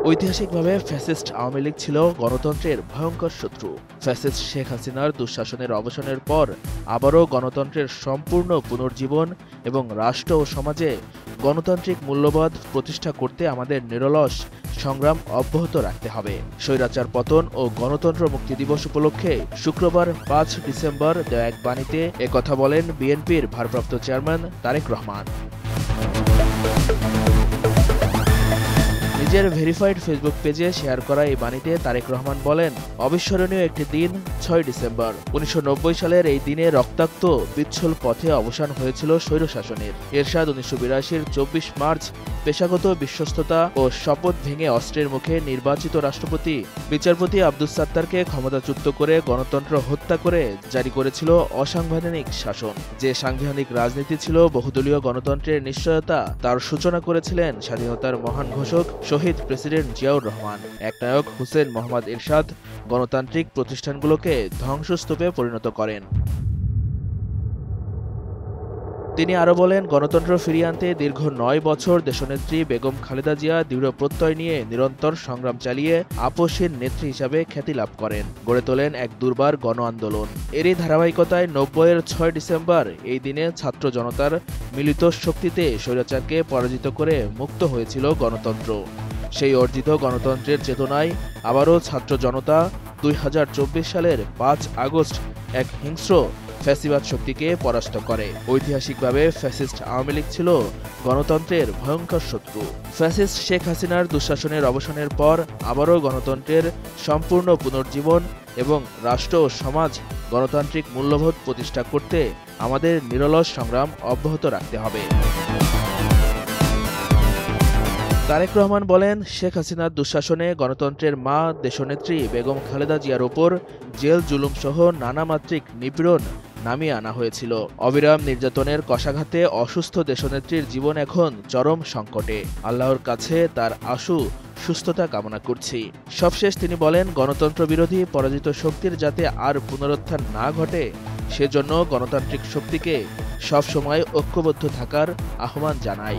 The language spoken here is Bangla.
ঐতিহাসিকভাবে ফ্যাসিস্ট আওয়ামী লীগ ছিল গণতন্ত্রের ভয়ঙ্কর শত্রু। ফ্যাসিস্ট শেখ হাসিনার দুঃশাসনের অবসানের পর আবারও গণতন্ত্রের সম্পূর্ণ পুনর্জীবন এবং রাষ্ট্র ও সমাজে গণতান্ত্রিক মূল্যবোধ প্রতিষ্ঠা করতে আমাদের নিরলস সংগ্রাম অব্যাহত রাখতে হবে। স্বৈরাচার পতন ও গণতন্ত্র মুক্তি দিবস উপলক্ষে শুক্রবার ৫ ডিসেম্বর দেওয়া এক বাণীতে একথা বলেন বিএনপির ভারপ্রাপ্ত চেয়ারম্যান তারেক রহমান। নিজের ভেরিফাইড ফেসবুক পেজে শেয়ার করা এই বাণীতে তারেক রহমান বলেন, অবিস্মরণীয় একটি দিন ৬ ডিসেম্বর। ১৯৯০ সালের এই দিনে রক্তাক্ত বিচ্ছল পথে অবসান হয়েছিল স্বৈরশাসনের। এরশাদ ১৯৮২-র ২৪ মার্চ পেশাগত বিশ্বস্ততা ও শপথ ভেঙে অস্ত্রের মুখে নির্বাচিত রাষ্ট্রপতি বিচারপতি আব্দুস সাত্তারকে ক্ষমতাচ্যুত করে গণতন্ত্র হত্যা করে জারি করেছিল অসাংবিধানিক শাসন। যে সাংবিধানিক রাজনীতি ছিল বহুদলীয় গণতন্ত্রের নিশ্চয়তা, তার সূচনা করেছিলেন স্বাধীনতার মহান ঘোষক শহীদ প্রেসিডেন্ট জিয়াউর রহমান। একনায়ক হুসেন মোহাম্মদ এরশাদ গণতান্ত্রিক প্রতিষ্ঠানগুলোকে ধ্বংসস্তূপে পরিণত করেন। তিনি আরও বলেন, গণতন্ত্র ফিরিয়ে আনতে দীর্ঘ ৯ বছর দেশনেত্রী বেগম খালেদা জিয়া দৃঢ় প্রত্যয় নিয়ে নিরন্তর সংগ্রাম চালিয়ে আপসহীন নেত্রী হিসাবে খ্যাতি লাভ করেন, গড়ে তোলেন এক দুর্বার গণ আন্দোলন। এরই ধারাবাহিকতায় ৯০-এর ৬ ডিসেম্বর এই দিনে ছাত্র জনতার মিলিত শক্তিতে স্বৈরাচারকে পরাজিত করে মুক্ত হয়েছিল গণতন্ত্র। সেই অর্জিত গণতন্ত্রের চেতনায় আবারও ছাত্র জনতা ২০২৪ সালের ৫ আগস্ট এক হিংস্র ফ্যাসিবাদ শক্তিকে পরাস্ত করে। ঐতিহাসিকভাবে ফ্যাসিস্ট আওয়ামী লীগ ছিল গণতন্ত্রের ভয়ঙ্কর শত্রু। ফ্যাসিস্ট শেখ হাসিনার দুঃশাসনের অবসানের পর আবারও গণতন্ত্রের সম্পূর্ণ পুনর্জীবন এবং রাষ্ট্র ও সমাজ গণতান্ত্রিক মূল্যবোধ প্রতিষ্ঠা করতে আমাদের নিরলস সংগ্রাম অব্যাহত রাখতে হবে। তারেক রহমান বলেন, শেখ হাসিনার দুঃশাসনে গণতন্ত্রের মা দেশনেত্রী বেগম খালেদা জিয়ার ওপর জেল জুলুমসহ নানা মাত্রিক নিপীড়ন নামিয়ে আনা হয়েছিল। অবিরাম নির্যাতনের কষাঘাতে অসুস্থ দেশনেত্রীর জীবন এখন চরম সংকটে। আল্লাহর কাছে তার আশু সুস্থতা কামনা করছি। সবশেষ তিনি বলেন, গণতন্ত্র বিরোধী পরাজিত শক্তির যাতে আর পুনরুত্থান না ঘটে সেজন্য গণতান্ত্রিক শক্তিকে সবসময় ঐক্যবদ্ধ থাকার আহ্বান জানাই।